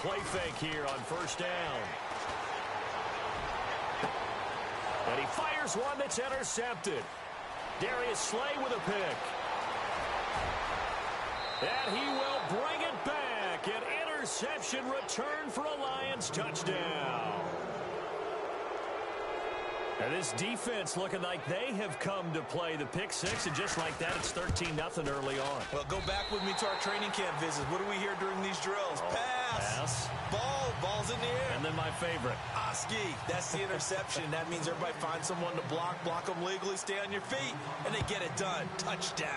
play fake here on first down. And he fires one that's intercepted. Darius Slay with a pick. And he will bring it back. An interception return for a Lions touchdown. And this defense looking like they have come to play the pick six, and just like that, it's 13-0 early on. Well, go back with me to our training camp visits. What do we hear during these drills? Pass. Ball's in the air. And then my favorite. Oski, that's the interception. That means everybody finds someone to block them legally, stay on your feet, and they get it done. Touchdown.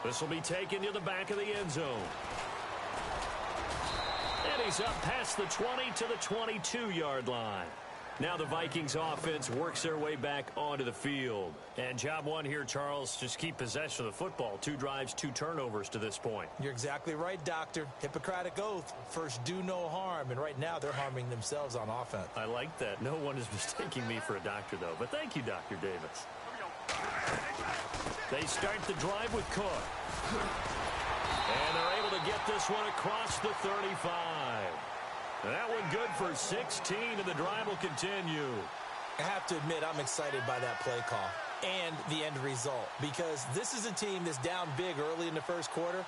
This will be taken to the back of the end zone. And he's up past the 20 to the 22-yard line. Now the Vikings offense works their way back onto the field. And job one here, Charles, just keep possession of the football. 2 drives, 2 turnovers to this point. You're exactly right, Doctor. Hippocratic oath. First, do no harm. And right now, they're harming themselves on offense. I like that. No one is mistaking me for a doctor, though. But thank you, Dr. Davis. They start the drive with Cook. And they're able to get this one across the 35. That one good for 16, and the drive will continue. I have to admit, I'm excited by that play call and the end result, because this is a team that's down big early in the first quarter,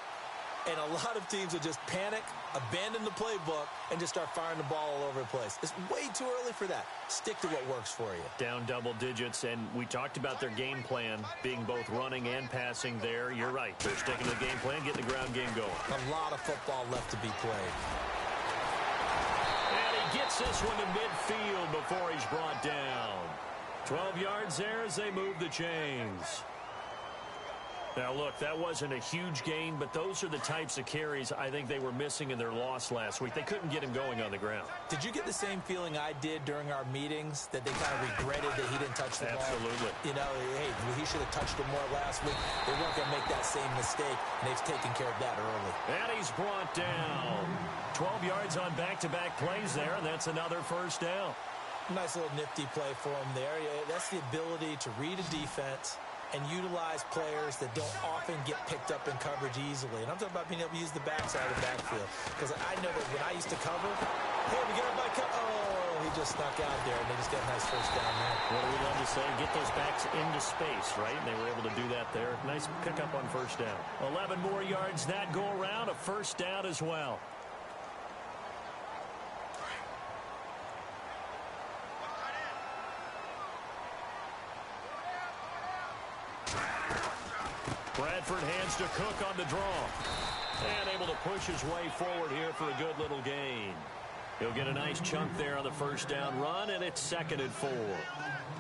and a lot of teams will just panic, abandon the playbook, and just start firing the ball all over the place. It's way too early for that. Stick to what works for you. Down double digits, and we talked about their game plan being both running and passing there. You're right. They're sticking to the game plan, getting the ground game going. A lot of football left to be played. And he gets this one to midfield before he's brought down. 12 yards there as they move the chains. Now, look, that wasn't a huge gain, but those are the types of carries I think they were missing in their loss last week. They couldn't get him going on the ground. Did you get the same feeling I did during our meetings, that they kind of regretted that he didn't touch the ball? Absolutely. You know, hey, he should have touched it more last week. They weren't going to make that same mistake, and they've taken care of that early. And he's brought down. 12 yards on back-to-back plays there, and that's another first down. Nice little nifty play for him there. That's the ability to read a defense and utilize players that don't often get picked up in coverage easily. And I'm talking about being able to use the backside of the backfield. Because I know that when I used to cover, hey, we get everybody cover. Oh, he just snuck out there, and they just got a nice first down there. What do we love to say? Get those backs into space, right? And they were able to do that there. Nice pickup on first down. 11 more yards that go around, a first down as well. Bradford hands to Cook on the draw. And able to push his way forward here for a good little gain. He'll get a nice chunk there on the first down run, and it's 2nd and 4.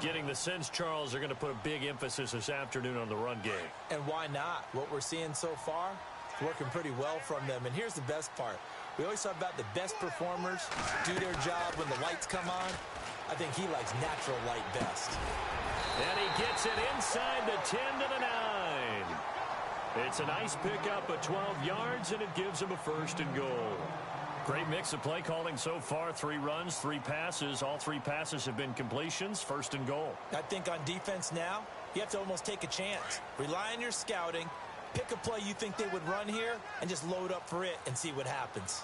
Getting the sense, Charles, they're going to put a big emphasis this afternoon on the run game. And why not? What we're seeing so far is working pretty well from them. And here's the best part. We always talk about the best performers do their job when the lights come on. I think he likes natural light best. And he gets it inside the 10 to the 9. It's a nice pickup of 12 yards, and it gives him a 1st and goal. Great mix of play calling so far. 3 runs, 3 passes. All 3 passes have been completions. 1st and goal. I think on defense now, you have to almost take a chance. Rely on your scouting. Pick a play you think they would run here, and just load up for it and see what happens.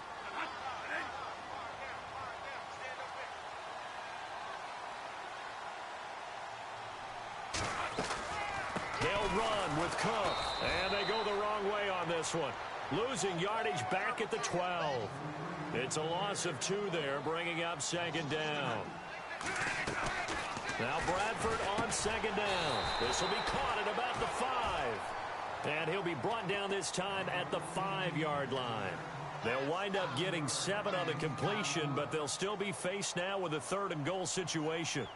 They'll run with Cook. And they go the wrong way on this one. Losing yardage back at the 12. It's a loss of 2 there, bringing up 2nd down. Now Bradford on 2nd down. This will be caught at about the 5. And he'll be brought down this time at the 5-yard line. They'll wind up getting 7 on the completion, but they'll still be faced now with a 3rd and goal situation.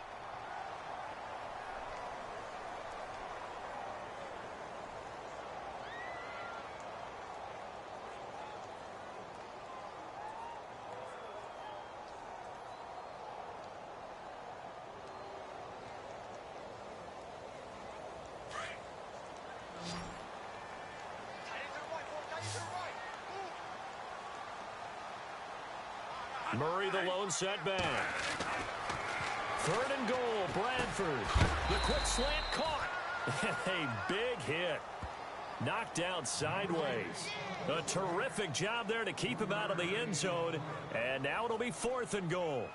Murray the lone setback. 3rd and goal, Bradford. The quick slant caught. A big hit. Knocked out sideways. A terrific job there to keep him out of the end zone. And now it'll be 4th and goal.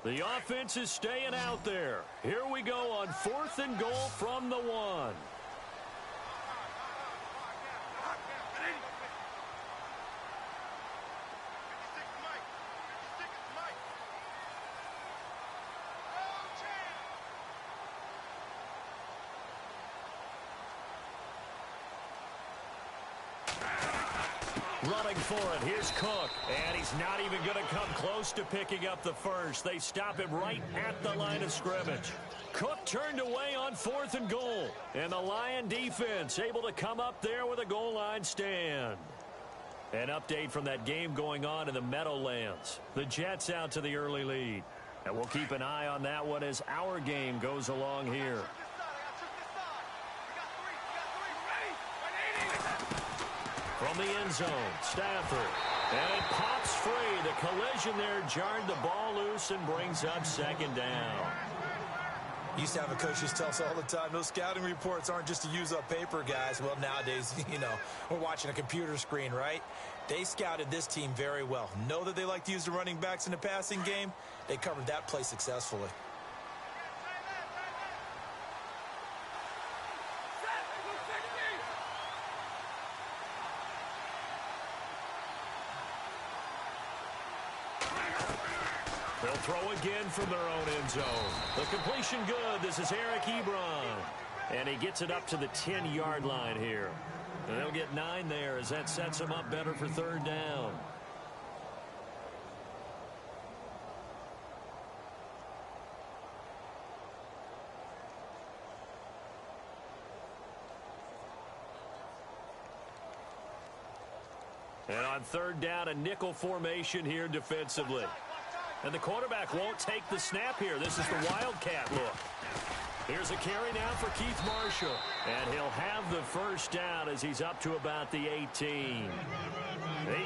The offense is staying out there. Here we go on 4th and goal from the 1. Running for it. Here's Cook. And he's not even going to come close to picking up the first. They stop him right at the line of scrimmage. Cook turned away on 4th and goal. And the Lion defense able to come up there with a goal line stand. An update from that game going on in the Meadowlands. The Jets out to the early lead. And we'll keep an eye on that one as our game goes along here. From the end zone, Stafford. And it pops free. The collision there jarred the ball loose and brings up 2nd down. Used to have a coach who tells us all the time, those scouting reports aren't just to use up paper, guys. Well, nowadays, we're watching a computer screen, right? They scouted this team very well. Know that they like to use the running backs in the passing game. They covered that play successfully. They'll throw again from their own end zone. The completion good. This is Eric Ebron. And he gets it up to the 10-yard line here. And they'll get 9 there as that sets them up better for 3rd down. And on 3rd down, a nickel formation here defensively. And the quarterback won't take the snap here. This is the Wildcat look. Here's a carry now for Keith Marshall. And he'll have the 1st down as he's up to about the 18.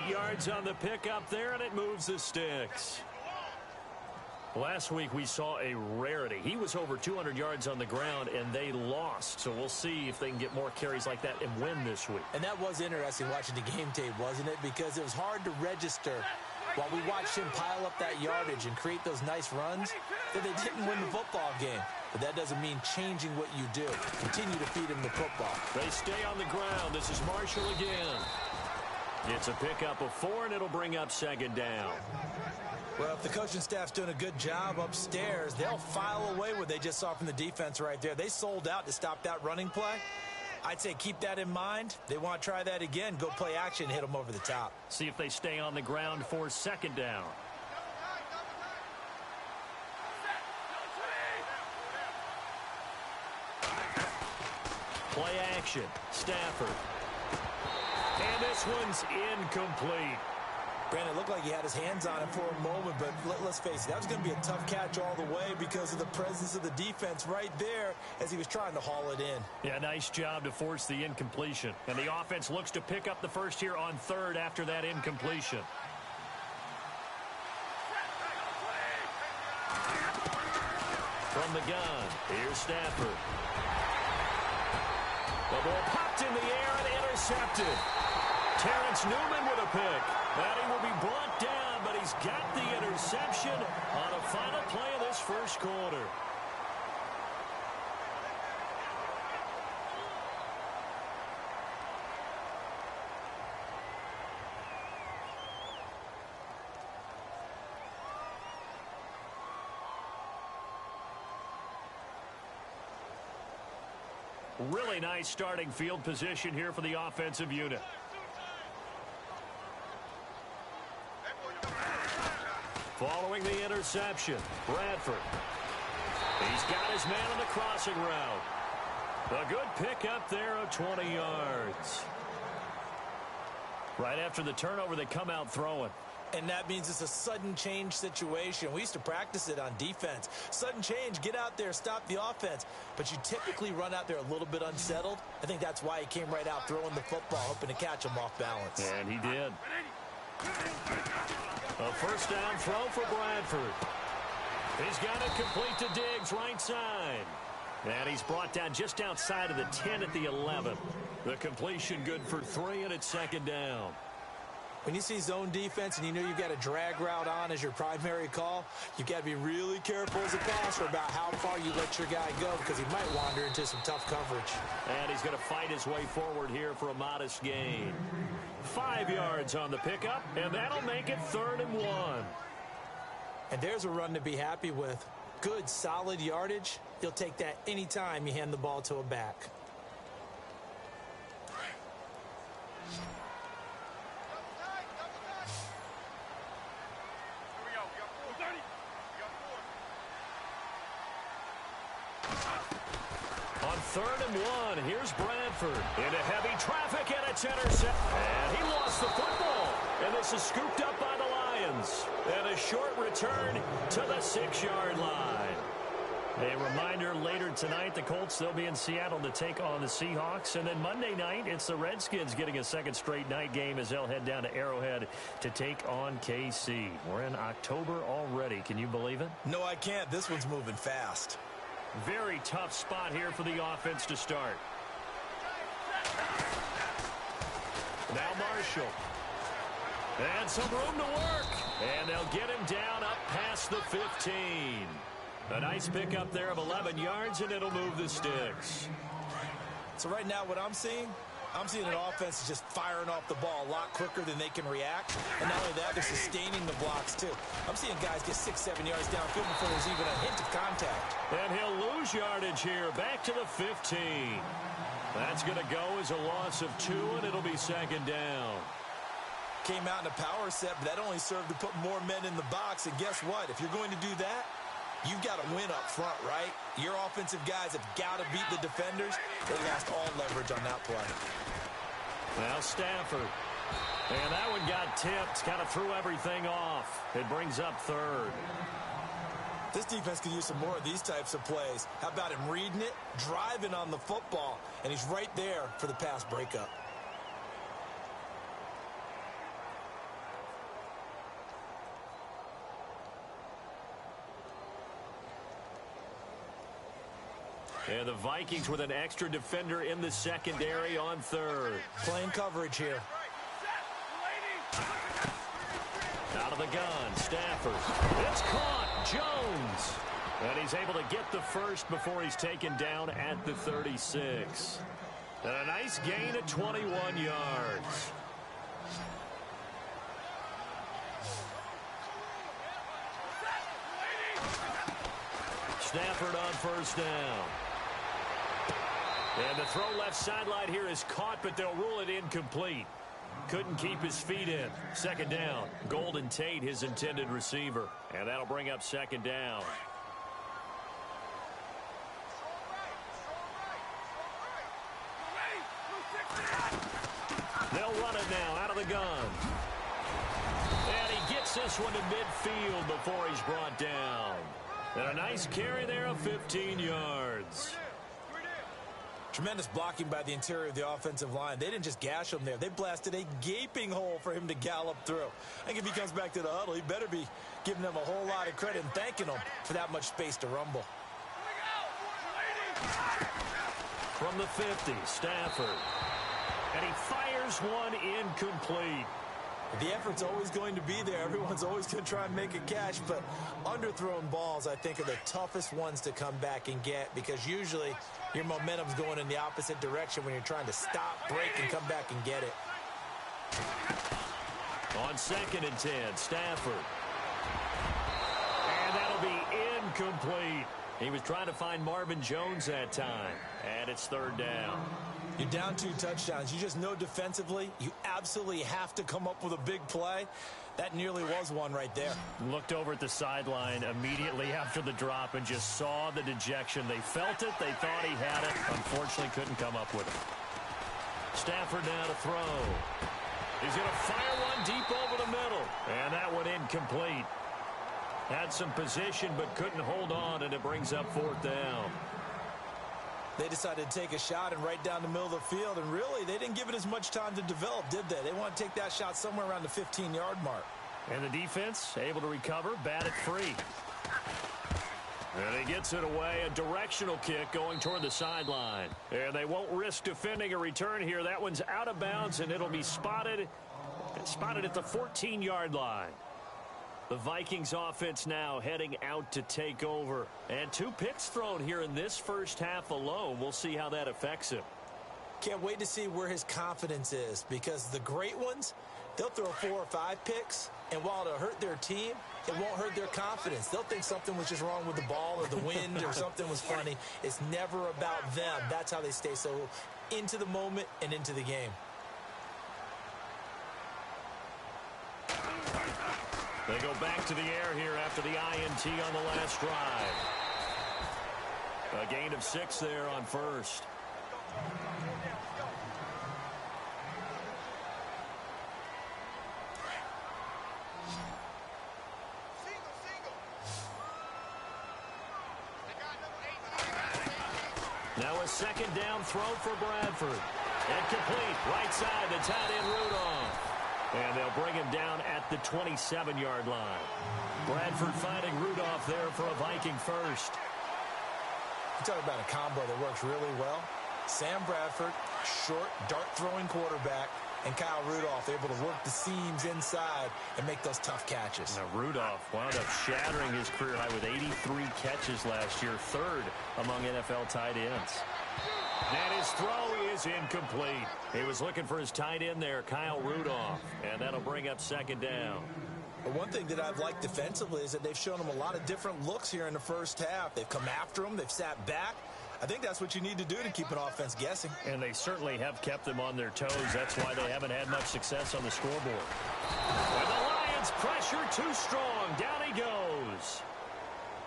8 yards on the pickup there, and it moves the sticks. Last week we saw a rarity. He was over 200 yards on the ground, and they lost. So we'll see if they can get more carries like that and win this week. And that was interesting watching the game tape, wasn't it? Because it was hard to register while we watched him pile up that yardage and create those nice runs that they didn't win the football game. But that doesn't mean changing what you do. Continue to feed him the football. They stay on the ground. This is Marshall again. It's a pickup of 4, and it'll bring up 2nd down. Well, if the coaching staff's doing a good job upstairs, they'll file away what they just saw from the defense right there. They sold out to stop that running play. I'd say keep that in mind. They want to try that again. Go play action, hit them over the top. See if they stay on the ground for 2nd down. Play action. Stafford. And this one's incomplete. Brandon, it looked like he had his hands on it for a moment, but let's face it, that was going to be a tough catch all the way because of the presence of the defense right there as he was trying to haul it in. Yeah, nice job to force the incompletion. And the offense looks to pick up the first here on 3rd after that incompletion. From the gun, here's Stafford. The ball popped in the air and intercepted. Terrence Newman with a pick. And he will be brought down, but he's got the interception on a final play of this 1st quarter. Really nice starting field position here for the offensive unit. Following the interception, Bradford. He's got his man on the crossing route. A good pickup there of 20 yards. Right after the turnover, they come out throwing. And that means it's a sudden change situation. We used to practice it on defense. Sudden change, get out there, stop the offense. But you typically run out there a little bit unsettled. I think that's why he came right out throwing the football, hoping to catch him off balance. And he did. A first down throw for Bradford. He's got it complete to Diggs, right side. And he's brought down just outside of the 10 at the 11. The completion good for 3, and it's second down. When you see zone defense and you know you've got a drag route on as your primary call, you've got to be really careful as a passer about how far you let your guy go because he might wander into some tough coverage. And he's going to fight his way forward here for a modest gain. 5 yards on the pickup, and that'll make it 3rd and 1. And there's a run to be happy with. Good, solid yardage. You'll take that anytime you hand the ball to a back. On 3rd and 1, here's Bradford into heavy traffic, and it's intercepted. And he lost the football, and this is scooped up by the Lions. And a short return to the 6-yard line. A reminder, later tonight, the Colts, they'll be in Seattle to take on the Seahawks. And then Monday night, it's the Redskins getting a second straight night game as they'll head down to Arrowhead to take on KC. We're in October already. Can you believe it? No, I can't. This one's moving fast. Very tough spot here for the offense to start. Now Marshall. And some room to work. And they'll get him down up past the 15. A nice pickup there of 11 yards, and it'll move the sticks. So right now what I'm seeing an offense that's just firing off the ball a lot quicker than they can react. And not only that, they're sustaining the blocks, too. I'm seeing guys get 6-7 yards downfield before there's even a hint of contact. And he'll lose yardage here, back to the 15. That's going to go as a loss of 2, and it'll be second down. Came out in a power set, but that only served to put more men in the box. And guess what? If you're going to do that, you've got to win up front, right? Your offensive guys have got to beat the defenders. They lost all leverage on that play. Now Stafford. And that one got tipped. Kind of threw everything off. It brings up 3rd. This defense could use some more of these types of plays. How about him reading it, driving on the football, and he's right there for the pass breakup. And the Vikings with an extra defender in the secondary on 3rd. Playing coverage here. Out of the gun, Stafford. It's caught, Jones. And he's able to get the first before he's taken down at the 36. And a nice gain of 21 yards. Stafford on first down. And the throw left sideline here is caught, but they'll rule it incomplete. Couldn't keep his feet in. Second down. Golden Tate, his intended receiver. And that'll bring up second down. They'll run it now out of the gun. And he gets this one to midfield before he's brought down. And a nice carry there of 15 yards. Tremendous blocking by the interior of the offensive line. They didn't just gash him there. They blasted a gaping hole for him to gallop through. I think if he comes back to the huddle, he better be giving them a whole lot of credit and thanking them for that much space to rumble. From the 50, Stafford. And he fires one incomplete. The effort's always going to be there. Everyone's always going to try and make a catch, but underthrown balls, I think, are the toughest ones to come back and get because usually your momentum's going in the opposite direction when you're trying to stop, break, and come back and get it. On 2nd and 10, Stafford. And that'll be incomplete. He was trying to find Marvin Jones that time, and it's 3rd down. You're down 2 touchdowns. You just know defensively you absolutely have to come up with a big play. That nearly was one right there. Looked over at the sideline immediately after the drop and just saw the dejection. They felt it. They thought he had it. Unfortunately, couldn't come up with it. Stafford now to throw. He's going to fire one deep over the middle. And that one incomplete. Had some position but couldn't hold on, and it brings up 4th down. They decided to take a shot and right down the middle of the field, and really, they didn't give it as much time to develop, did they? They want to take that shot somewhere around the 15-yard mark. And the defense able to recover, bat it free. And he gets it away, a directional kick going toward the sideline. And they won't risk defending a return here. That one's out of bounds, and it'll be spotted at the 14-yard line. The Vikings offense now heading out to take over. And 2 picks thrown here in this first half alone. We'll see how that affects him. Can't wait to see where his confidence is, because the great ones, they'll throw 4 or 5 picks, and while it'll hurt their team, it won't hurt their confidence. They'll think something was just wrong with the ball or the wind or something was funny. It's never about them. That's how they stay so into the moment and into the game. They go back to the air here after the INT on the last drive. A gain of 6 there on first. Now a 2nd down throw for Bradford. And complete. Right side, the tight end Rudolph. And they'll bring him down at the 27-yard line. Bradford finding Rudolph there for a Viking first. You talk about a combo that works really well. Sam Bradford, short, dart-throwing quarterback, and Kyle Rudolph able to work the seams inside and make those tough catches. Now Rudolph wound up shattering his career high with 83 catches last year, 3rd among NFL tight ends. And his throw is incomplete. He was looking for his tight end there, Kyle Rudolph, and that'll bring up 2nd down. But one thing that I've liked defensively is that they've shown him a lot of different looks here in the first half. They've come after him. They've sat back. I think that's what you need to do to keep an offense guessing. And they certainly have kept them on their toes. That's why they haven't had much success on the scoreboard. And the Lions pressure too strong. Down he goes.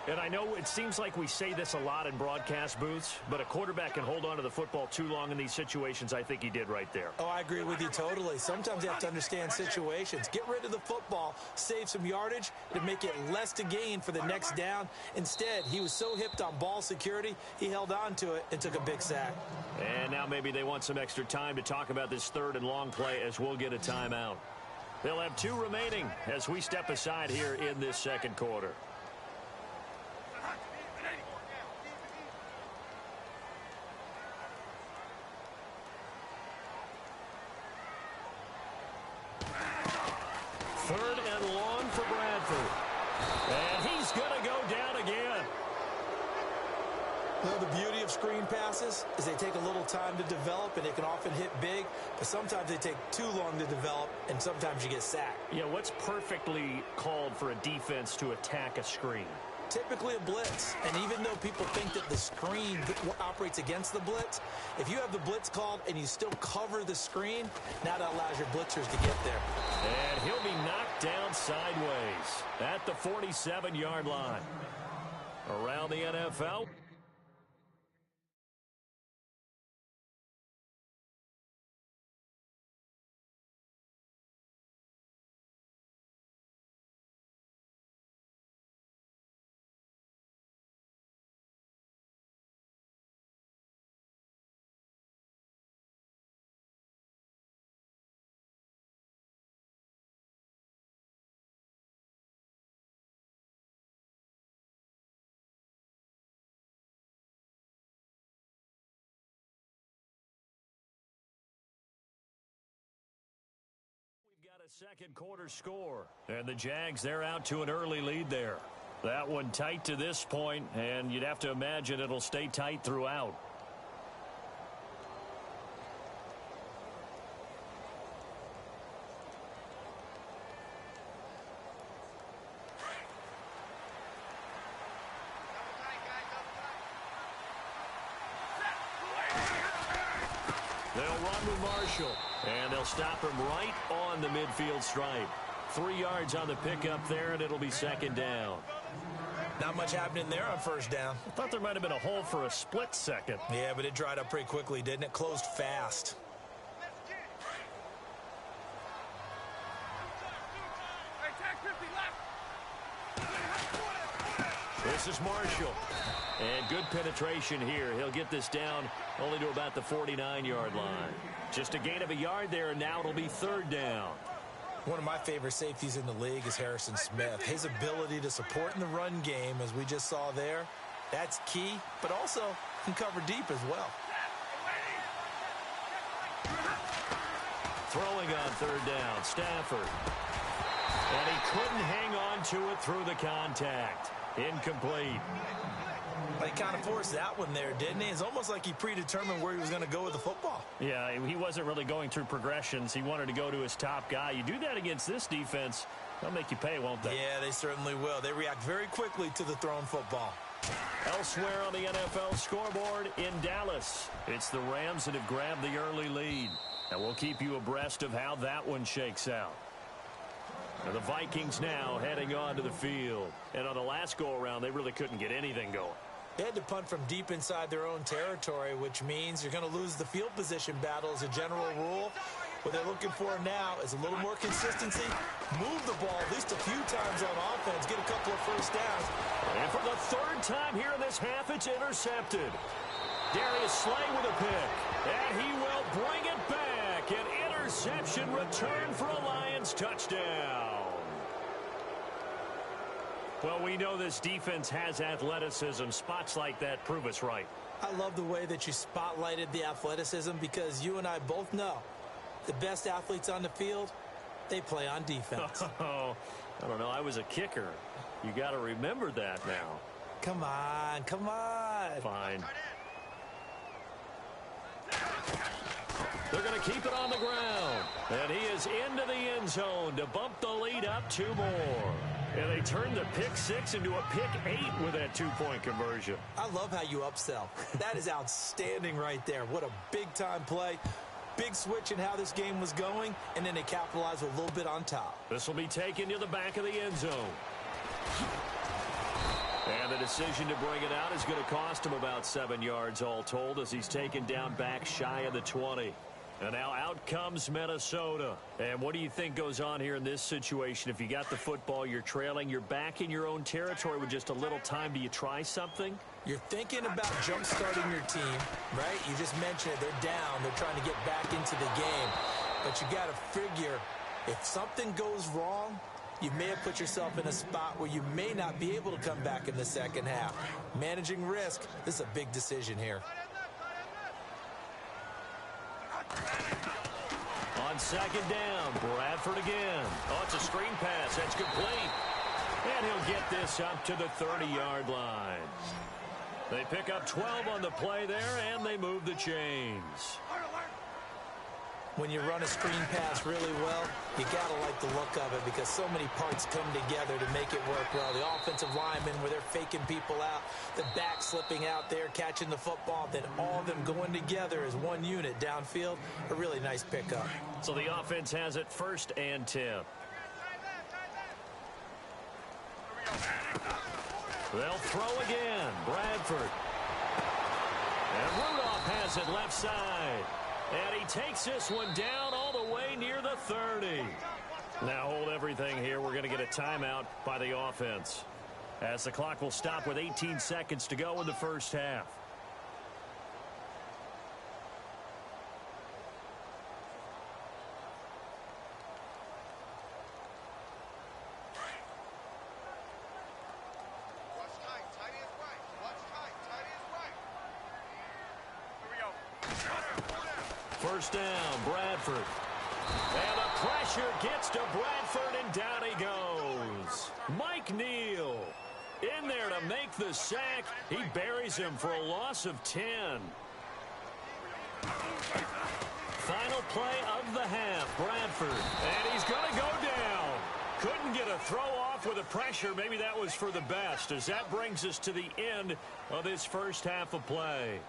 And I know it seems like we say this a lot in broadcast booths, but a quarterback can hold on to the football too long in these situations. I think he did right there. Oh, I agree with you totally. Sometimes you have to understand situations. Get rid of the football, save some yardage to make it less to gain for the next down. Instead, he was so hipped on ball security, he held on to it and took a big sack. And now maybe they want some extra time to talk about this 3rd and long play as we'll get a timeout. They'll have 2 remaining as we step aside here in this 2nd quarter. Third and long for Bradford. And he's going to go down again. Well, the beauty of screen passes is they take a little time to develop, and they can often hit big, but sometimes they take too long to develop, and sometimes you get sacked. Yeah, what's perfectly called for a defense to attack a screen? Typically a blitz, and even though people think that the screen operates against the blitz, if you have the blitz called and you still cover the screen, now that allows your blitzers to get there. And he'll be knocked down sideways at the 47-yard line. Around the NFL. A 2nd quarter score, and the Jags, they're out to an early lead there. That one tight to this point, and you'd have to imagine it'll stay tight throughout. They'll run with Marshall, and they'll stop him right on the midfield stripe. 3 yards on the pickup there, and it'll be 2nd down. Not much happening there on 1st down. I thought there might have been a hole for a split second. Yeah, but it dried up pretty quickly, didn't it? Closed fast. This is Marshall. And good penetration here. He'll get this down only to about the 49-yard line. Just a gain of a yard there, and now it'll be third down. One of my favorite safeties in the league is Harrison Smith. His ability to support in the run game, as we just saw there, that's key, but also can cover deep as well. Throwing on third down, Stafford. And he couldn't hang on to it through the contact. Incomplete. He kind of forced that one there, didn't he? It's almost like he predetermined where he was going to go with the football. Yeah, he wasn't really going through progressions. He wanted to go to his top guy. You do that against this defense, they'll make you pay, won't they? Yeah, they certainly will. They react very quickly to the thrown football. Elsewhere on the NFL scoreboard in Dallas, it's the Rams that have grabbed the early lead. And we'll keep you abreast of how that one shakes out. And the Vikings now heading onto the field. And on the last go-around, they really couldn't get anything going. They had to punt from deep inside their own territory, which means you're going to lose the field position battle as a general rule. What they're looking for now is a little more consistency, move the ball at least a few times on offense, get a couple of first downs. And for the third time here in this half, it's intercepted. Darius Slay with a pick, and he will bring it back. An interception return for a Lions touchdown. Well, we know this defense has athleticism. Spots like that prove us right. I love the way that you spotlighted the athleticism because you and I both know the best athletes on the field, they play on defense. Oh, I don't know. I was a kicker. You got to remember that now. Come on, come on. Fine. They're going to keep it on the ground. And he is into the end zone to bump the lead up 2 more. And they turned the pick 6 into a pick 8 with that 2-point conversion. I love how you upsell. That is outstanding right there. What a big-time play. Big switch in how this game was going, and then they capitalized with a little bit on top. This will be taken to the back of the end zone. And the decision to bring it out is going to cost him about 7 yards all told as he's taken down back shy of the 20. And now out comes Minnesota. And what do you think goes on here in this situation? If you got the football, you're trailing, you're back in your own territory with just a little time. Do you try something? You're thinking about jump-starting your team, right? You just mentioned it. They're down. They're trying to get back into the game. But you got to figure if something goes wrong, you may have put yourself in a spot where you may not be able to come back in the second half. Managing risk, this is a big decision here. On second down, Bradford again. Oh, it's a screen pass. That's complete. And he'll get this up to the 30-yard line. They pick up 12 on the play there, and they move the chains. When you run a screen pass really well, you got to like the look of it because so many parts come together to make it work well. The offensive linemen where they're faking people out, the back slipping out there, catching the football, then all of them going together as one unit downfield. A really nice pickup. So the offense has it 1st and 10. They'll throw again. Bradford. And Rudolph has it left side. And he takes this one down all the way near the 30. Now hold everything here. We're going to get a timeout by the offense, as the clock will stop with 18 seconds to go in the first half. First down, Bradford. And the pressure gets to Bradford, and down he goes. Mike Neal in there to make the sack. He buries him for a loss of 10. Final play of the half, Bradford. And he's going to go down. Couldn't get a throw off with the pressure. Maybe that was for the best, as that brings us to the end of this first half of play.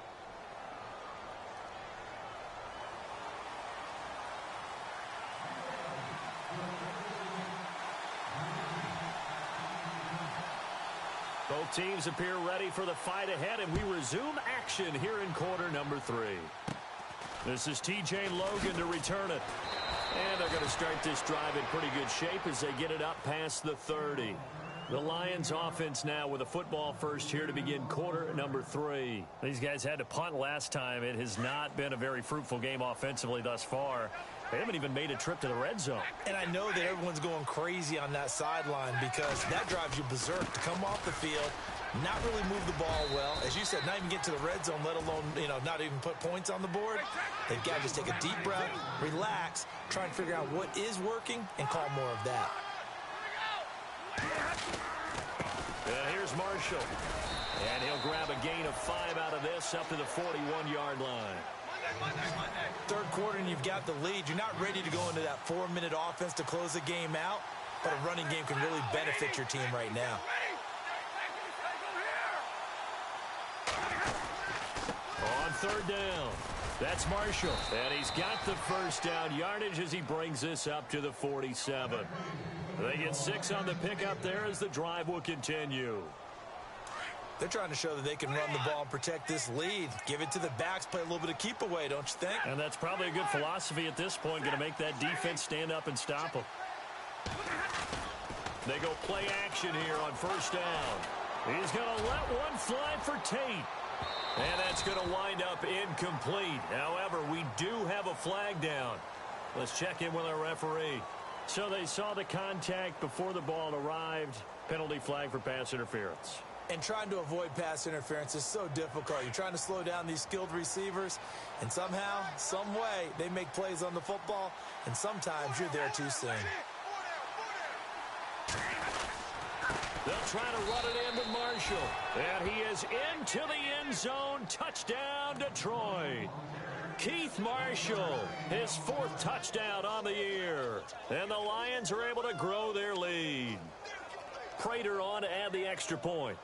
Both teams appear ready for the fight ahead, and we resume action here in quarter number 3. This is T.J. Logan to return it. And they're going to start this drive in pretty good shape as they get it up past the 30. The Lions offense now with a football first here to begin quarter number 3. These guys had to punt last time. It has not been a very fruitful game offensively thus far. They haven't even made a trip to the red zone. And I know that everyone's going crazy on that sideline because that drives you berserk to come off the field, not really move the ball well. As you said, not even get to the red zone, let alone, not even put points on the board. They've got to just take a deep breath, relax, try and figure out what is working and call more of that. Here's Marshall. And he'll grab a gain of 5 out of this up to the 41-yard line. Third quarter and you've got the lead. You're not ready to go into that 4-minute offense to close the game out, but a running game can really benefit your team right now. On third down, that's Marshall. And he's got the first down yardage as he brings this up to the 47. They get 6 on the pickup there as the drive will continue. They're trying to show that they can run the ball and protect this lead. Give it to the backs, play a little bit of keep away, don't you think? And that's probably a good philosophy at this point, going to make that defense stand up and stop them. They go play action here on first down. He's going to let one fly for Tate. And that's going to wind up incomplete. However, we do have a flag down. Let's check in with our referee. So they saw the contact before the ball arrived. Penalty flag for pass interference. And trying to avoid pass interference is so difficult. You're trying to slow down these skilled receivers, and somehow, some way, they make plays on the football, and sometimes you're there too soon. They'll try to run it in with Marshall. And he is into the end zone. Touchdown, Detroit. Keith Marshall, his 4th touchdown on the year. And the Lions are able to grow their lead. Prater on to add the extra point.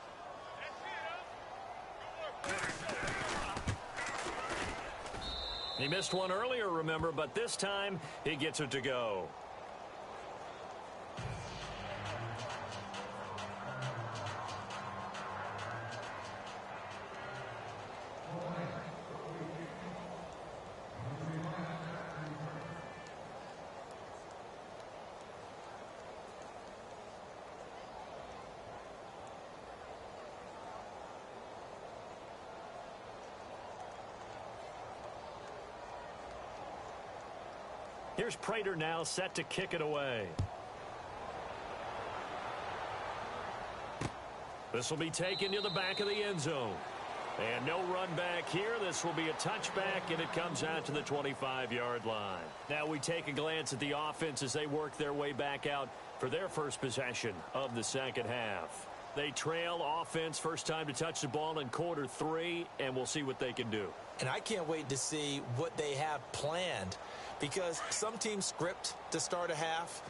He missed one earlier, remember, but this time he gets it to go. Here's Prater now set to kick it away. This will be taken to the back of the end zone. And no run back here. This will be a touchback, and it comes out to the 25-yard line. Now we take a glance at the offense as they work their way back out for their first possession of the second half. They trail offense, first time to touch the ball in quarter 3, and we'll see what they can do. And I can't wait to see what they have planned, because some teams script to start a half.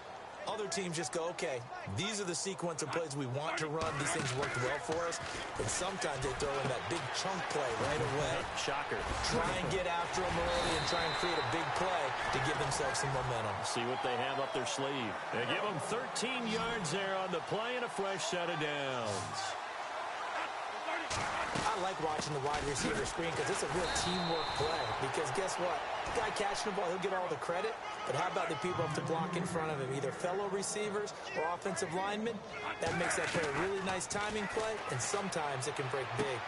Other teams just go, okay, these are the sequence of plays we want to run. These things worked well for us. And sometimes they throw in that big chunk play right away. Shocker. Try and get after them early and try and create a big play to give themselves some momentum. See what they have up their sleeve. They give them 13 yards there on the play and a fresh set of downs. I like watching the wide receiver screen because it's a real teamwork play. Because guess what? The guy catching the ball, he'll get all the credit. But how about the people up to block in front of him, either fellow receivers or offensive linemen? That makes that play a really nice timing play, and sometimes it can break big.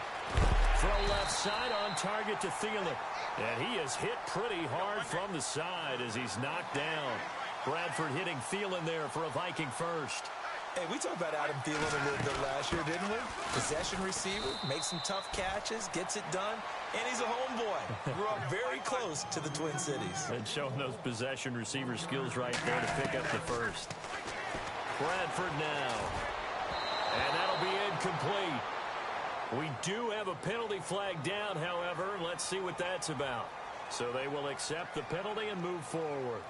Throw left side on target to Thielen. And he is hit pretty hard from the side as he's knocked down. Bradford hitting Thielen there for a Viking first. Hey, we talked about Adam Thielen a little bit last year, didn't we? Possession receiver, makes some tough catches, gets it done, and he's a homeboy. Grew up very close to the Twin Cities. And showing those possession receiver skills right there to pick up the first. Bradford now. And that'll be incomplete. We do have a penalty flag down, however. Let's see what that's about. So they will accept the penalty and move forward.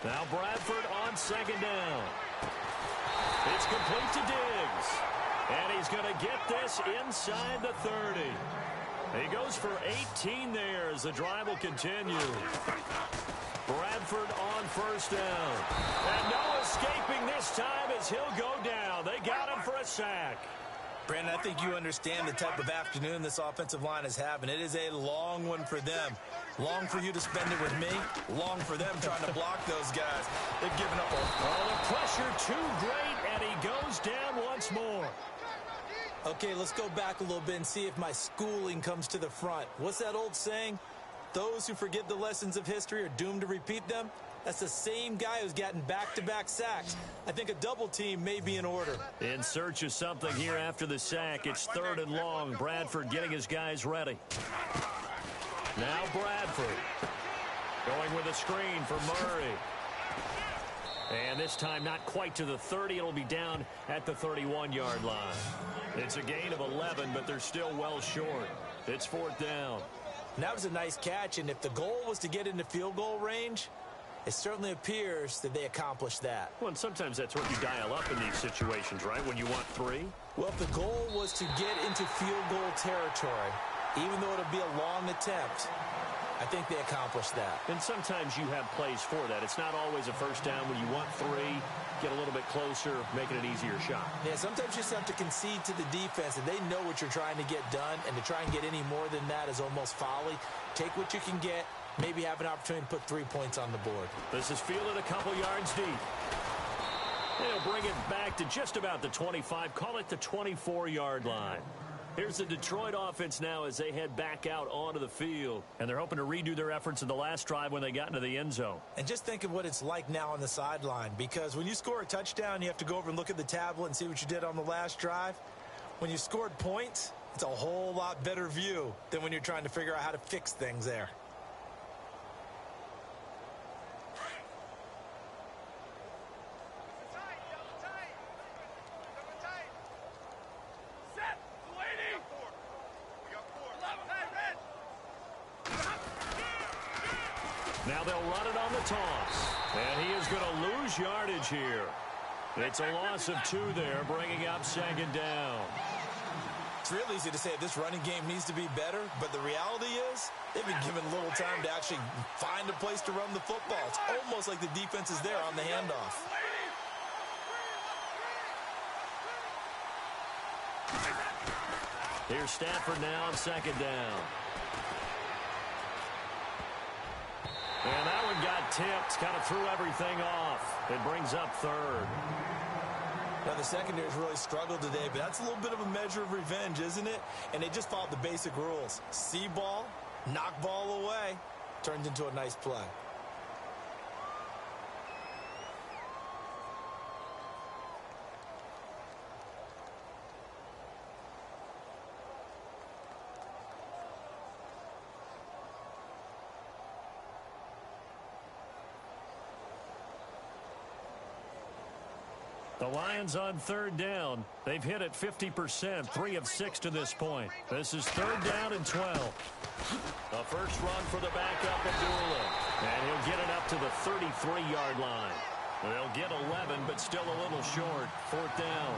Now Bradford on second down. It's complete to Diggs. And he's going to get this inside the 30. He goes for 18 there as the drive will continue. Bradford on first down. And no escaping this time as he'll go down. They got him for a sack. Brandon, I think you understand the type of afternoon this offensive line is having. It is a long one for them. Long for you to spend it with me. Long for them trying to block those guys. They've given up the pressure too great, and he goes down once more. Okay, let's go back a little bit and see if my schooling comes to the front. What's that old saying? Those who forget the lessons of history are doomed to repeat them. That's the same guy who's gotten back-to-back sacks. I think a double team may be in order. In search of something here after the sack. It's 3rd and long. Bradford getting his guys ready. Now Bradford going with a screen for Murray. And this time not quite to the 30. It'll be down at the 31-yard line. It's a gain of 11, but they're still well short. It's 4th down. And that was a nice catch, and if the goal was to get into field goal range, it certainly appears that they accomplished that. Well, and sometimes that's what you dial up in these situations, right, when you want 3? Well, if the goal was to get into field goal territory, even though it'll be a long attempt, I think they accomplished that. And sometimes you have plays for that. It's not always a first down when you want 3, get a little bit closer, making an easier shot. Yeah, sometimes you just have to concede to the defense, and they know what you're trying to get done, and to try and get any more than that is almost folly. Take what you can get, maybe have an opportunity to put 3 points on the board. This is fielded a couple yards deep. They'll bring it back to just about the 25, call it the 24-yard line. Here's the Detroit offense now as they head back out onto the field. And they're hoping to redo their efforts in the last drive when they got into the end zone. And just think of what it's like now on the sideline, because when you score a touchdown, you have to go over and look at the tablet and see what you did on the last drive. When you scored points, it's a whole lot better view than when you're trying to figure out how to fix things there. Now they'll run it on the toss. And he is going to lose yardage here. It's a loss of 2 there, bringing up 2nd down. It's real easy to say this running game needs to be better, but the reality is they've been given little time to actually find a place to run the football. It's almost like the defense is there on the handoff. Here's Stafford now on 2nd down. And that one got tipped, kind of threw everything off. It brings up 3rd. Now, the secondary's really struggled today, but that's a little bit of a measure of revenge, isn't it? And they just followed the basic rules. See ball, knock ball away, turned into a nice play. The Lions on 3rd down. They've hit it 50%, 3 of 6 to this point. This is 3rd down and 12. The first run for the backup, Abdullah. And he'll get it up to the 33-yard line. They'll get 11, but still a little short. 4th down.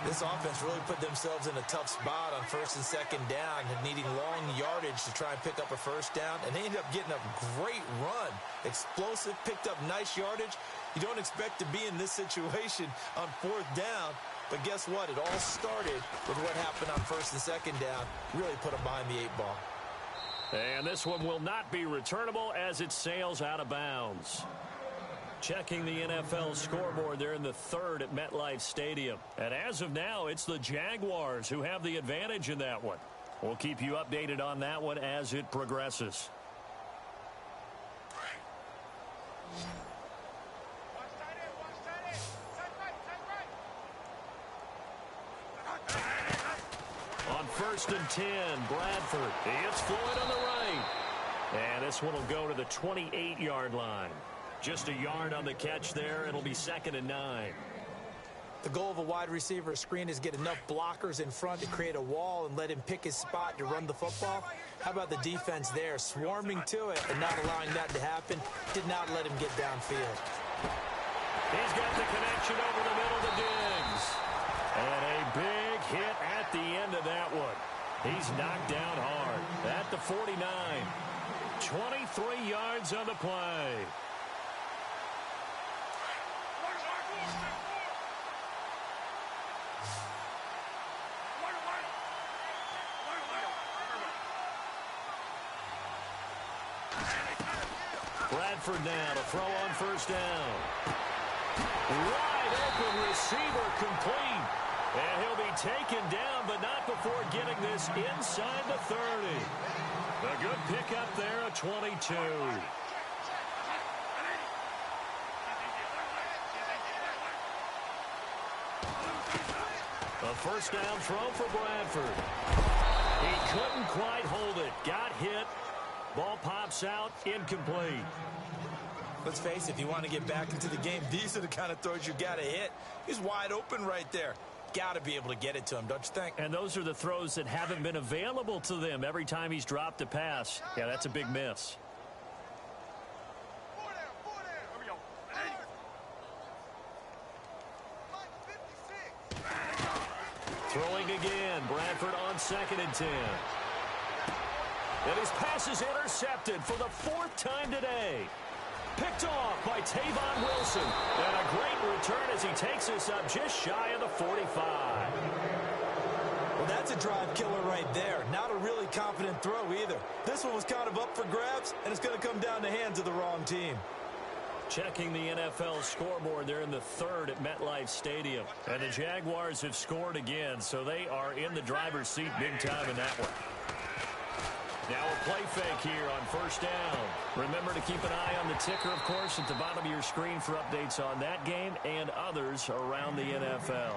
This offense really put themselves in a tough spot on 1st and 2nd down, needing long yardage to try and pick up a first down, and they ended up getting a great run. Explosive, picked up nice yardage. You don't expect to be in this situation on 4th down, but guess what? It all started with what happened on 1st and 2nd down. Really put them behind the 8 ball. And this one will not be returnable as it sails out of bounds. Checking the NFL scoreboard, they're in the 3rd at MetLife Stadium. And as of now, it's the Jaguars who have the advantage in that one. We'll keep you updated on that one as it progresses. On 1st and 10, Bradford. It's Floyd on the right. And this one will go to the 28-yard line. Just a yard on the catch there. It'll be 2nd and 9. The goal of a wide receiver screen is get enough blockers in front to create a wall and let him pick his spot to run the football. How about the defense there, swarming to it and not allowing that to happen? Did not let him get downfield. He's got the connection over the middle to Diggs. And a big hit at the end of that one. He's knocked down hard at the 49. 23 yards on the play. Bradford now to throw on first down. Wide open receiver complete. And he'll be taken down, but not before getting this inside the 30. A good pickup there at 22. A first down throw for Bradford. He couldn't quite hold it. Got hit. Ball pops out, incomplete. Let's face it, if you want to get back into the game, these are the kind of throws you got to hit. He's wide open right there. Got to be able to get it to him, don't you think? And those are the throws that haven't been available to them every time he's dropped a pass. Yeah, that's a big miss. Throwing again. Bradford on 2nd and 10. And his pass is intercepted for the 4th time today. Picked off by Tavon Wilson. And a great return as he takes us up just shy of the 45. Well, that's a drive killer right there. Not a really confident throw either. This one was kind of up for grabs, and it's going to come down the hands of the wrong team. Checking the NFL scoreboard, they're in the 3rd at MetLife Stadium. And the Jaguars have scored again, so they are in the driver's seat big time in that one. Now a play fake here on first down. Remember to keep an eye on the ticker, of course, at the bottom of your screen for updates on that game and others around the NFL.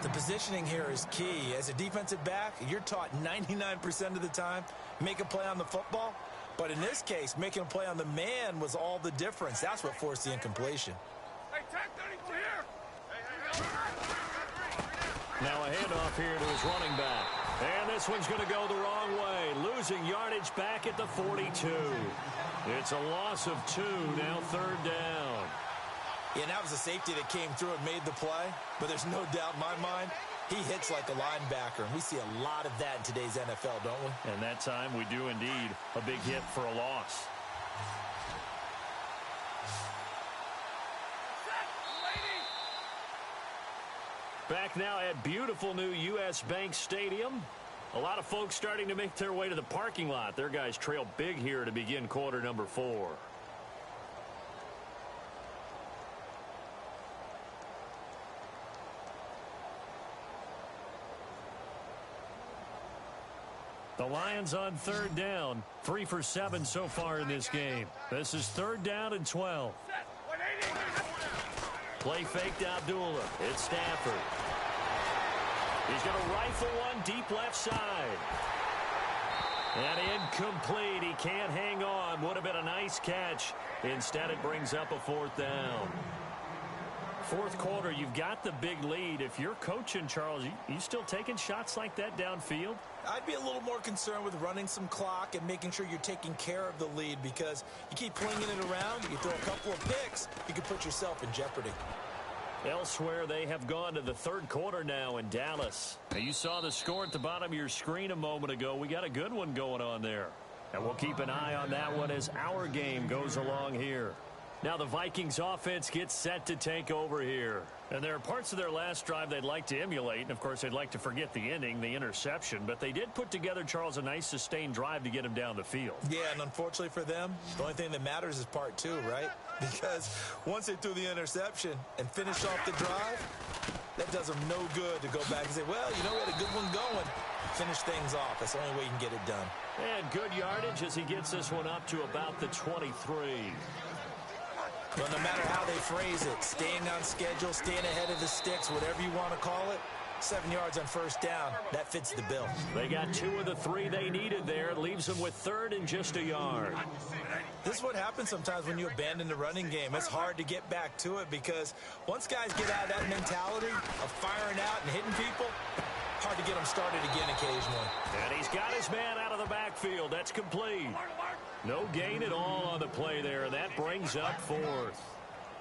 The positioning here is key. As a defensive back, you're taught 99% of the time, make a play on the football. But in this case, making a play on the man was all the difference. That's what forced the incompletion. Hey, tag 32 here. Now a handoff here to his running back. And this one's going to go the wrong way. Losing yardage back at the 42. It's a loss of 2, now 3rd down. Yeah, and that was a safety that came through and made the play. But there's no doubt in my mind, he hits like a linebacker. And we see a lot of that in today's NFL, don't we? And that time we do indeed. A big hit for a loss. Back now at beautiful new U.S. Bank Stadium. A lot of folks starting to make their way to the parking lot. Their guys trail big here to begin quarter number 4. The Lions on 3rd down. 3 for 7 so far in this game. This is 3rd down and 12. Play fake to Abdullah. It's Stafford. He's going to rifle one deep left side. And incomplete. He can't hang on. Would have been a nice catch. Instead, it brings up a 4th down. 4th quarter, you've got the big lead. If you're coaching, Charles, you still taking shots like that downfield? I'd be a little more concerned with running some clock and making sure you're taking care of the lead, because you keep flinging it around, you throw a couple of picks, you can put yourself in jeopardy. Elsewhere, they have gone to the 3rd quarter now in Dallas. Now, you saw the score at the bottom of your screen a moment ago. We got a good one going on there. And we'll keep an eye on that one as our game goes along here. Now the Vikings offense gets set to take over here. And there are parts of their last drive they'd like to emulate. And, of course, they'd like to forget the ending, the interception. But they did put together, Charles, a nice sustained drive to get him down the field. Yeah, and unfortunately for them, the only thing that matters is part 2, right? Because once they threw the interception and finished off the drive, that does them no good to go back and say, well, you know, we had a good one going. Finish things off. That's the only way you can get it done. And good yardage as he gets this one up to about the 23. Well, no matter how they phrase it, staying on schedule, staying ahead of the sticks, whatever you want to call it, 7 yards on first down, that fits the bill. They got 2 of the 3 they needed there. It leaves them with 3rd and just a yard. This is what happens sometimes when you abandon the running game. It's hard to get back to it because once guys get out of that mentality of firing out and hitting people, hard to get them started again occasionally. And he's got his man out of the backfield. That's complete. No gain at all on the play there, and that brings up 4th.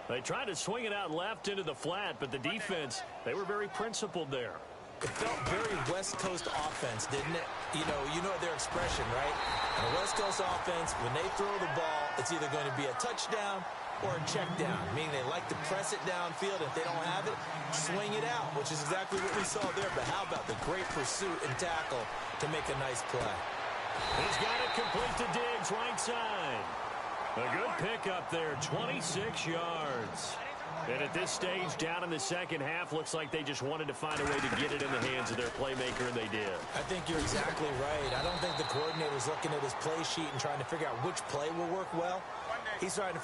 They tried to swing it out left into the flat, but the defense, they were very principled there. It felt very West Coast offense, didn't it? You know their expression, right? And the West Coast offense, when they throw the ball, it's either going to be a touchdown or a check down, meaning they like to press it downfield. If they don't have it, swing it out, which is exactly what we saw there. But how about the great pursuit and tackle to make a nice play? He's got it complete to Diggs, right side. A good pickup there, 26 yards. And at this stage, down in the second half, looks like they just wanted to find a way to get it in the hands of their playmaker, and they did. I think you're exactly right. I don't think the coordinator's looking at his play sheet and trying to figure out which play will work well. He's trying to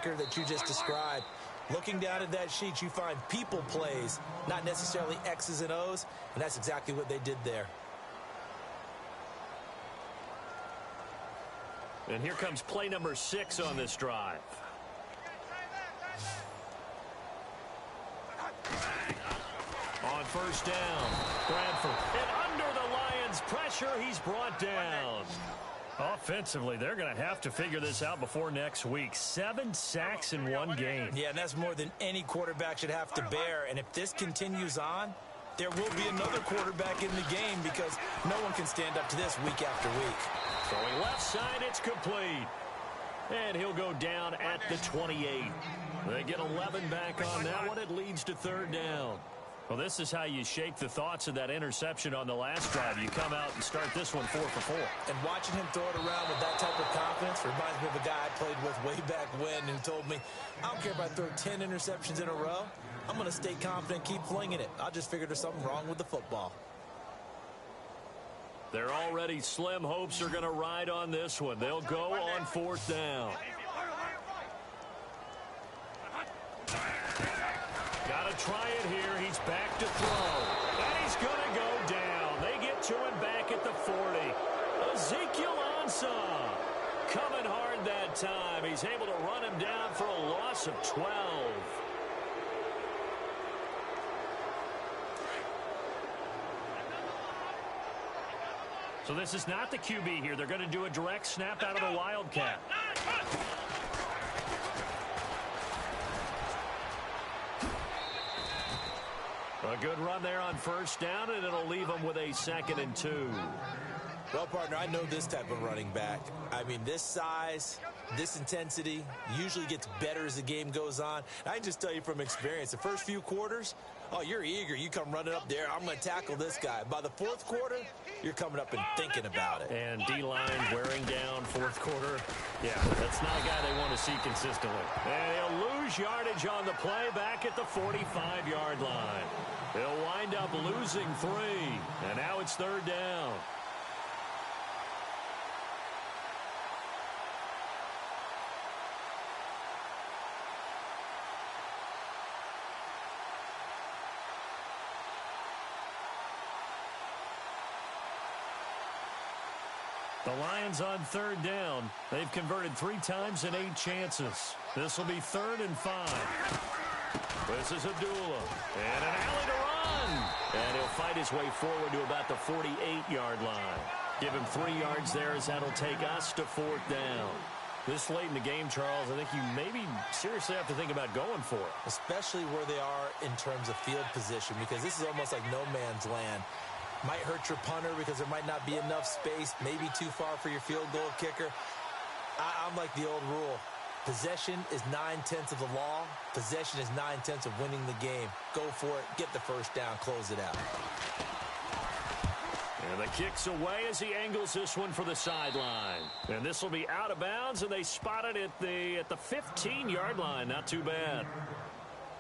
that you just described. Looking down at that sheet, you find people plays, not necessarily X's and O's, and that's exactly what they did there. And here comes play number 6 on this drive. On first down, Bradford. And under the Lions' pressure, he's brought down. Offensively, they're going to have to figure this out before next week. 7 sacks in one game. Yeah, and that's more than any quarterback should have to bear. And if this continues on, there will be another quarterback in the game because no one can stand up to this week after week. Throwing left side, it's complete. And he'll go down at the 28. They get 11 back on that one. It leads to third down. Well, this is how you shake the thoughts of that interception on the last drive. You come out and start this one 4 for 4. And watching him throw it around with that type of confidence reminds me of a guy I played with way back when and told me, I don't care if I throw 10 interceptions in a row. I'm going to stay confident and keep flinging it. I just figured there's something wrong with the football. Their already slim hopes are going to ride on this one. They'll go on fourth down. Got to try it here. He's back to throw. And he's going to go down. They get to him back at the 40. Ezekiel Ansah coming hard that time. He's able to run him down for a loss of 12. So this is not the QB here. They're going to do a direct snap out of the Wildcat. A good run there on first down, and it'll leave them with a 2nd and 2. Well, partner, I know this type of running back. I mean, this size, this intensity usually gets better as the game goes on. I can just tell you from experience, the first few quarters, oh, you're eager. You come running up there. I'm going to tackle this guy. By the fourth quarter, you're coming up and thinking about it. And D-line wearing down fourth quarter. Yeah, that's not a guy they want to see consistently. And he'll lose yardage on the play back at the 45-yard line. They'll wind up losing 3. And now it's third down. The Lions on third down. They've converted 3 times in 8 chances. This will be 3rd and 5. This is Abdullah. And an alley to run. And he'll fight his way forward to about the 48-yard line. Give him 3 yards there as that'll take us to 4th down. This late in the game, Charles, I think you maybe seriously have to think about going for it. Especially where they are in terms of field position, because this is almost like no man's land. Might hurt your punter because there might not be enough space, maybe too far for your field goal kicker. I'm like the old rule. Possession is 9/10 of the law. Possession is 9/10 of winning the game. Go for it. Get the first down. Close it out. And the kick's away as he angles this one for the sideline. And this will be out of bounds, and they spot it at the 15-yard line. Not too bad.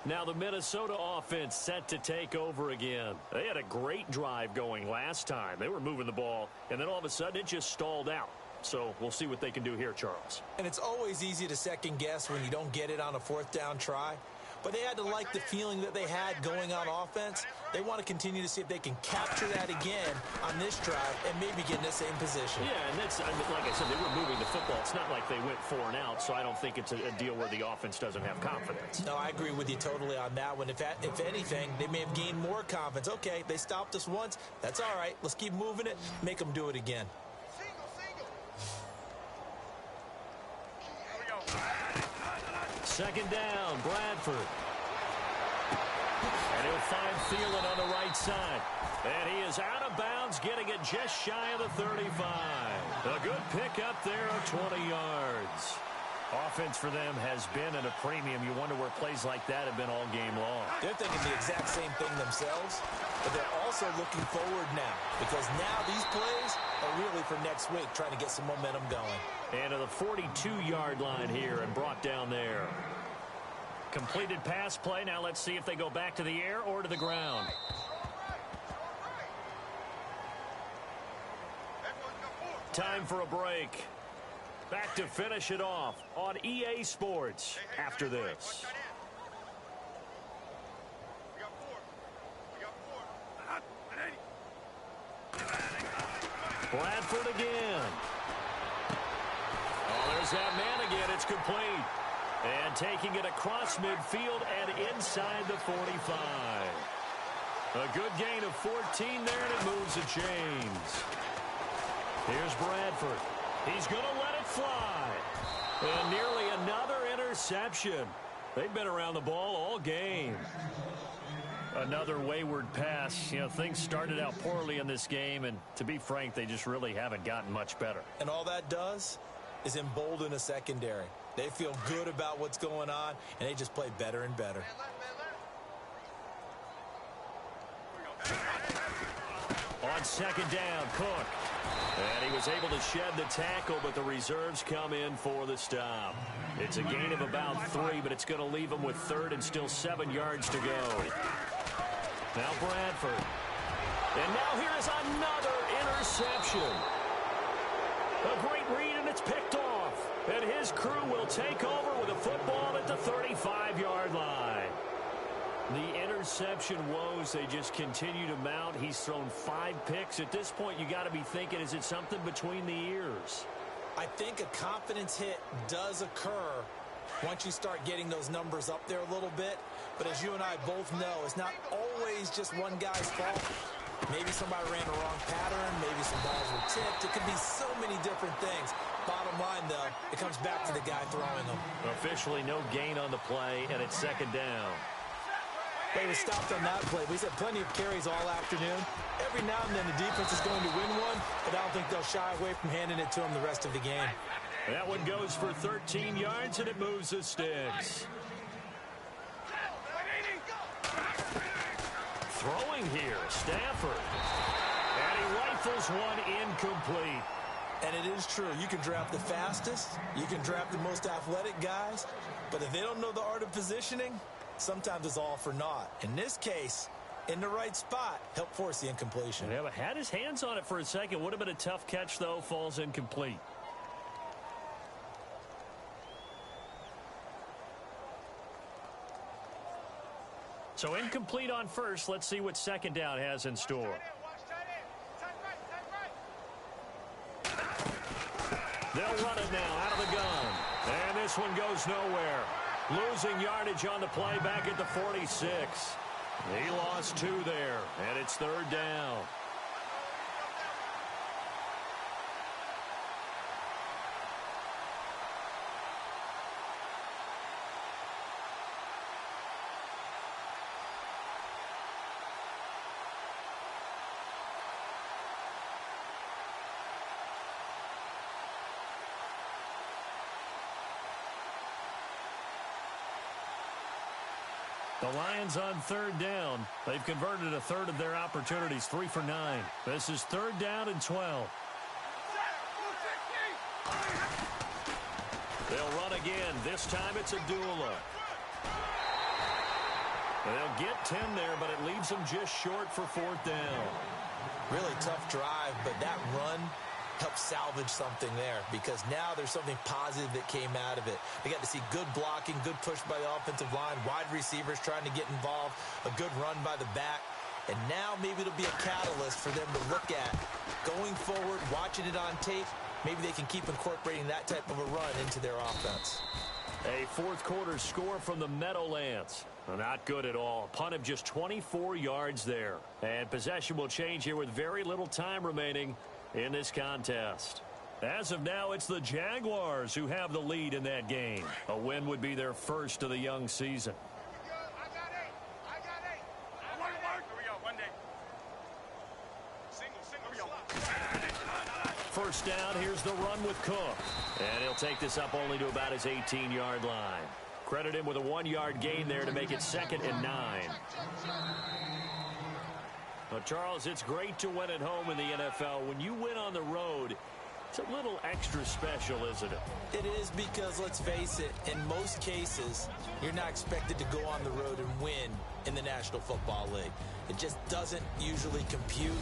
Now the Minnesota offense set to take over again. They had a great drive going last time. They were moving the ball, and then all of a sudden it just stalled out. So we'll see what they can do here, Charles. And it's always easy to second guess when you don't get it on a 4th down try. But they had to like the feeling that they had going on offense. They want to continue to see if they can capture that again on this drive and maybe get in the same position. Yeah, and that's, I mean, like I said, they were moving the football. It's not like they went 4 and out, so I don't think it's a deal where the offense doesn't have confidence. No, I agree with you totally on that one. If anything, they may have gained more confidence. Okay, they stopped us once. That's all right. Let's keep moving it. Make them do it again. Second down, Bradford. And he'll find Thielen on the right side. And he is out of bounds, getting it just shy of the 35. A good pickup there of 20 yards. Offense for them has been at a premium. You wonder where plays like that have been all game long. They're thinking the exact same thing themselves, but they're also looking forward now because now these plays are really for next week, trying to get some momentum going. And to the 42-yard line here and brought down there. Completed pass play. Now let's see if they go back to the air or to the ground. Time for a break. Back to finish it off on EA Sports after this. Bradford again. Oh, there's that man again. It's complete. And taking it across midfield and inside the 45. A good gain of 14 there, and it moves the chains. Here's Bradford. He's going to let it fly. And nearly another interception. They've been around the ball all game. Another wayward pass. You know, things started out poorly in this game, and to be frank, they just really haven't gotten much better. And all that does is embolden a secondary. They feel good about what's going on, and they just play better and better. On second down, Cook. And he was able to shed the tackle, but the reserves come in for the stop. It's a gain of about 3, but it's going to leave them with third and still 7 yards to go. Now Bradford. And now here is another interception. A great read, and it's picked off. And his crew will take over with a football at the 35-yard line. The interception woes, they just continue to mount. He's thrown 5 picks. At this point, you got to be thinking, is it something between the ears? I think a confidence hit does occur once you start getting those numbers up there a little bit. But as you and I both know, it's not always just one guy's fault. Maybe somebody ran the wrong pattern. Maybe some balls were tipped. It could be so many different things. Bottom line, though, it comes back to the guy throwing them. Officially no gain on the play, and it's second down. They were stopped on that play. We've had plenty of carries all afternoon. Every now and then the defense is going to win one, but I don't think they'll shy away from handing it to them the rest of the game. That one goes for 13 yards, and it moves the sticks. Throwing here, Stafford. And he rifles one incomplete. And it is true. You can draft the fastest. You can draft the most athletic guys. But if they don't know the art of positioning, sometimes it's all for naught. In this case, in the right spot, helped force the incompletion. Yeah, but had his hands on it for a second. Would have been a tough catch, though. Falls incomplete. So incomplete on first. Let's see what second down has in store. They'll run it now out of the gun. And this one goes nowhere. Losing yardage on the play back at the 46. He lost 2 there, and it's third down. The Lions on third down. They've converted a third of their opportunities, 3 for 9. This is third down and 12. They'll run again. This time it's a Dula. They'll get 10 there, but it leaves them just short for fourth down. Really tough drive, but that run helped salvage something there because now there's something positive that came out of it. They got to see good blocking, good push by the offensive line, wide receivers trying to get involved, a good run by the back. And now maybe it'll be a catalyst for them to look at going forward, watching it on tape. Maybe they can keep incorporating that type of a run into their offense. A fourth quarter score from the Meadowlands. Not good at all. Punt of just 24 yards there. And possession will change here with very little time remaining in this contest. As of now, it's the Jaguars who have the lead in that game. A win would be their first of the young season. first down. Here's the run with Cook. And he'll take this up only to about his 18-yard line. Credit him with a 1-yard gain there to make it 2nd and 9. Now, Charles, it's great to win at home in the NFL. When you win on the road, it's a little extra special, isn't it? It is, because, let's face it, in most cases, you're not expected to go on the road and win in the National Football League. It just doesn't usually compute.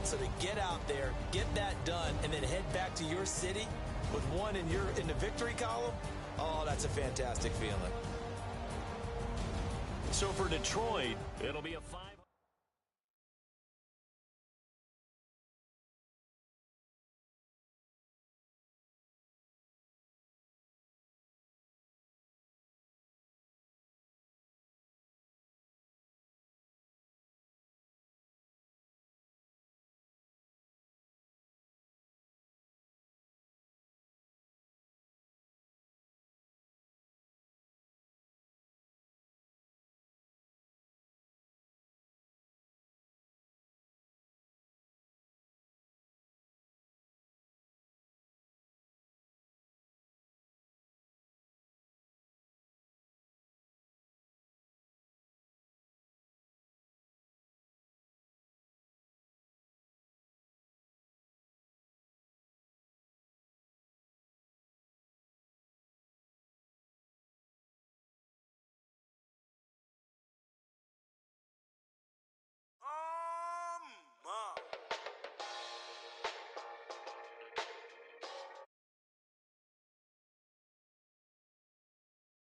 So to get out there, get that done, and then head back to your city with one in the victory column, oh, that's a fantastic feeling. So for Detroit, it'll be a 5.